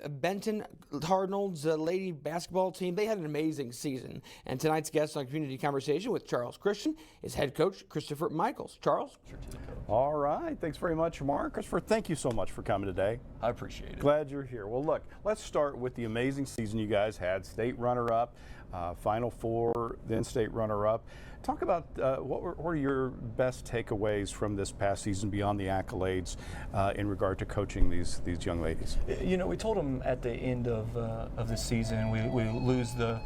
Benton Cardinals lady basketball team, they had an amazing season. And tonight's guest on Community Conversation with Charles Christian is head coach Christopher Michaels. Charles? All right. Thanks very much, Mark. Christopher, thank you so much for coming today. I appreciate it. Glad you're here. Well, look, let's start with the amazing season you guys had. State runner-up, Final Four, then state runner-up. Talk about what were your best takeaways from this past season beyond the accolades in regard to coaching these young ladies? You know, we told them at the end of the season, we lose the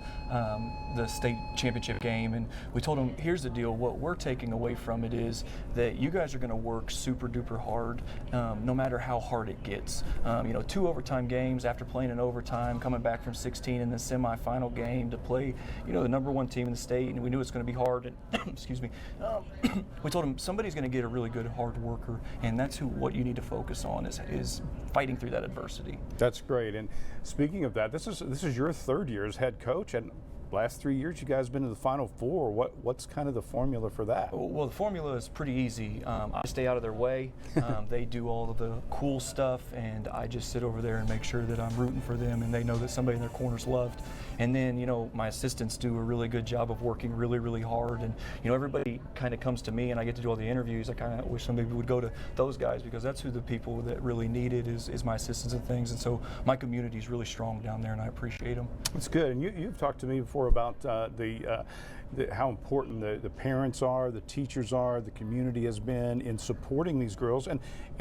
state championship game, and we told them, here's the deal, what we're taking away from it is that you guys are going to work super duper hard, no matter how hard it gets. You know, 2 overtime games after playing in overtime, coming back from 16 in the semifinal game to play, you know, the #1 team in the state, and we knew it's going to be hard. And excuse me. We told them somebody's going to get a really good hard worker, and that's what you need to focus on is fighting through that adversity. That's great. And speaking of that, this is your 3rd year as head coach, and last 3 years you guys have been to the Final Four. What's kind of the formula for that? Well, the formula is pretty easy. I stay out of their way. They do all of the cool stuff, and I just sit over there and make sure that I'm rooting for them, and they know that somebody in their corner's loved. And then, you know, my assistants do a really good job of working really, really hard. And, you know, everybody kind of comes to me, and I get to do all the interviews. I kind of wish somebody would go to those guys, because that's who the people that really need it is my assistants and things. And so my community is really strong down there, and I appreciate them. That's good. And you've talked to me before about how important the parents are, the teachers are, the community has been in supporting these girls, and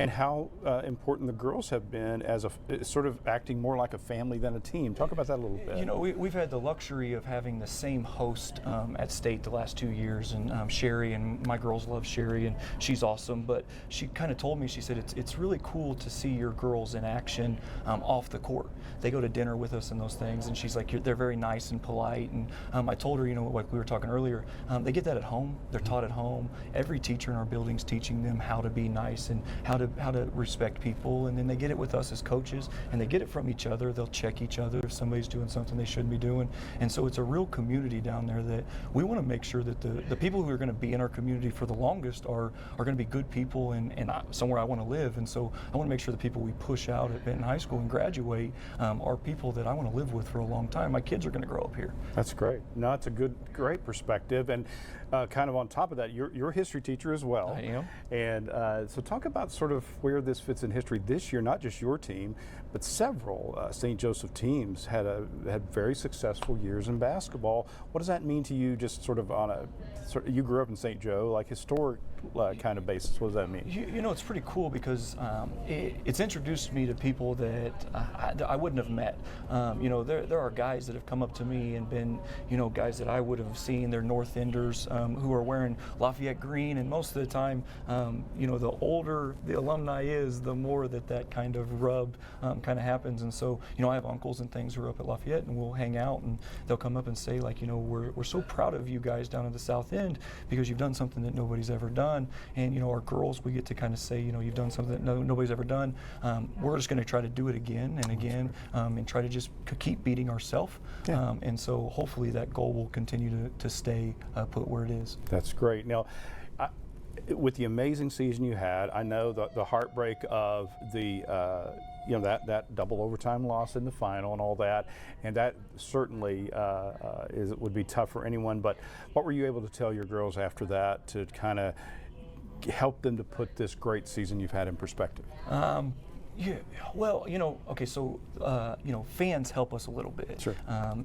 how important the girls have been as sort of acting more like a family than a team. Talk about that a little bit. You know, we've had the luxury of having the same host at state the last 2 years, and Sherry, and my girls love Sherry, and she's awesome. But she kind of told me, she said, it's really cool to see your girls in action off the court. They go to dinner with us and those things, and she's like, they're very nice and polite. And I told her, you know, like we were talking earlier, they get that at home. They're taught at home. Every teacher in our building's teaching them how to be nice and how to respect people, and then they get it with us as coaches, and they get it from each other. They'll check each other if somebody's doing something they shouldn't be doing. And so it's a real community down there that we want to make sure that the people who are going to be in our community for the longest are going to be good people and somewhere I want to live. And so I want to make sure the people we push out at Benton High School and graduate are people that I want to live with for a long time. My kids are going to grow up here. That's great. No, it's a great perspective. And kind of on top of that, you're a history teacher as well. I am. And so talk about sort of where this fits in history this year. Not just your team, but several St. Joseph teams had very successful years in basketball. What does that mean to you, just sort of on you grew up in St. Joe, like historic kind of basis? What does that mean? You know, it's pretty cool because it's introduced me to people that I wouldn't have met. You know, there are guys that have come up to me and been, you know, guys that I would have seen, they're North Enders who are wearing Lafayette green, and most of the time, you know, the older the alumni is, the more that kind of rub kind of happens. And so, you know, I have uncles and things who are up at Lafayette, and we'll hang out, and they'll come up and say, like, you know, we're so proud of you guys down at the South End because you've done something that nobody's ever done. And, you know, our girls, we get to kind of say, you know, you've done something that nobody's ever done. We're just going to try to do it again and again, and try to just keep beating ourselves. Yeah. And so hopefully that goal will continue to stay put where it is. That's great. Now, with the amazing season you had, I know the heartbreak of the you know, that double overtime loss in the final and all that, and that certainly would be tough for anyone. But what were you able to tell your girls after that to kind of help them to put this great season you've had in perspective? Yeah, well, you know, okay, so, you know, fans help us a little bit. Sure.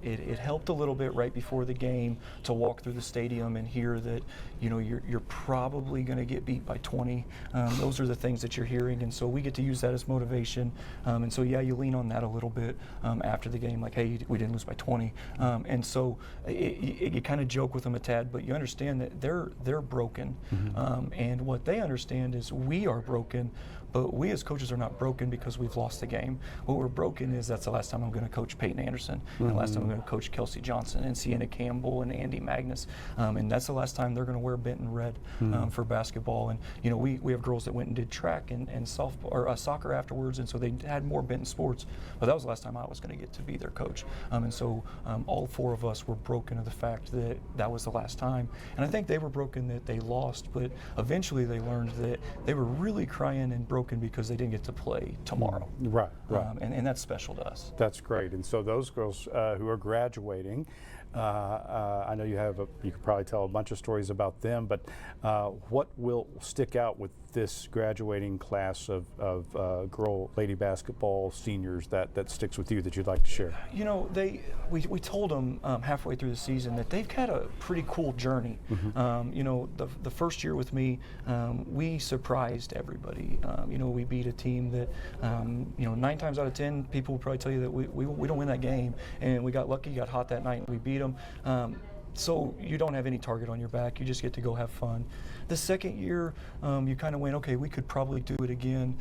It helped a little bit right before the game to walk through the stadium and hear that, you know, you're probably going to get beat by 20. Those are the things that you're hearing, and so we get to use that as motivation. And so, yeah, you lean on that a little bit after the game, like, hey, we didn't lose by 20. And so you kind of joke with them a tad, but you understand that they're broken. Mm-hmm. And what they understand is we are broken, but we as coaches are not broken because we've lost the game. What we're broken is that's the last time I'm going to coach Peyton Anderson, and the last time I'm going to coach Kelsey Johnson and Sienna Campbell and Andy Magnus, and that's the last time they're going to wear Benton red for basketball. And you know, we have girls that went and did track and softball or soccer afterwards, and so they had more Benton sports. But that was the last time I was going to get to be their coach. And so all 4 of us were broken of the fact that that was the last time. And I think they were broken that they lost, but eventually they learned that they were really crying and broken broken because they didn't get to play tomorrow. Right, right. And that's special to us. That's great. And so those girls who are graduating, I know you could probably tell a bunch of stories about them, but what will stick out with this graduating class of girl lady basketball seniors that sticks with you that you'd like to share? You know, we told them halfway through the season that they've had a pretty cool journey. You know, the first year with me, we surprised everybody. You know, we beat a team that, you know, 9 times out of 10, people will probably tell you that we don't win that game, and we got lucky, got hot that night, and we beat them. So you don't have any target on your back. You just get to go have fun. The second year, you kind of went, okay, we could probably do it again.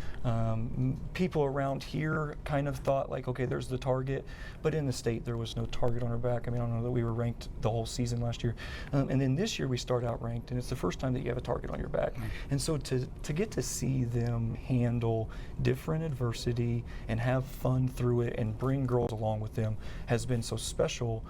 People around here kind of thought like, okay, there's the target. But in the state, there was no target on our back. I mean, I don't know that we were ranked the whole season last year. And then this year we start out ranked, and it's the first time that you have a target on your back. And so to get to see them handle different adversity and have fun through it and bring girls along with them has been so special.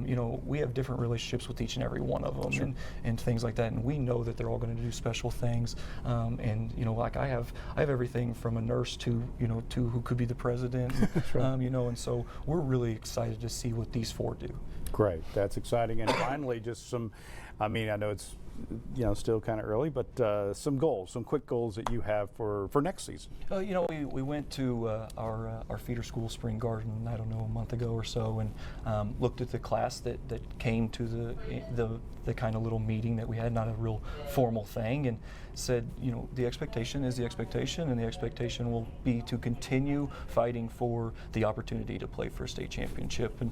You know, we have different relationships with each and every one of them, and things like that. And we know that they're all going to do special things. And you know, like I have everything from a nurse to who could be the president. You know, and so we're really excited to see what these 4 do. Great, that's exciting. And finally, just some, I mean, I know it's still kind of early, but some goals, some quick goals that you have for next season. You know, we went to our feeder school, Spring Garden, I don't know, a month ago or so, and looked at the class that came to the kind of little meeting that we had, not a real formal thing, and said, you know, the expectation is the expectation, and the expectation will be to continue fighting for the opportunity to play for a state championship. And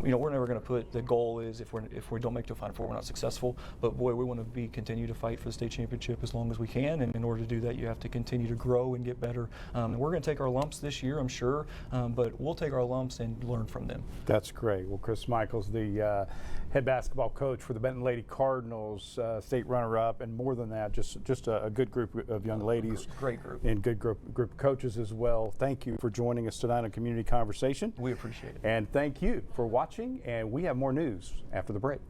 you know, we're never going to put the goal is if we don't make the Final Four, we're not successful. But boy, we want to continue to fight for the state championship as long as we can. And in order to do that, you have to continue to grow and get better. And we're going to take our lumps this year, I'm sure, but we'll take our lumps and learn from them. That's great. Well, Chris Michaels, the head basketball coach for the Benton Lady Cardinals, state runner-up, and more than that, just a good group of young ladies. Great group. And good group of coaches as well. Thank you for joining us tonight on Community Conversation. We appreciate it. And thank you for watching, and we have more news after the break.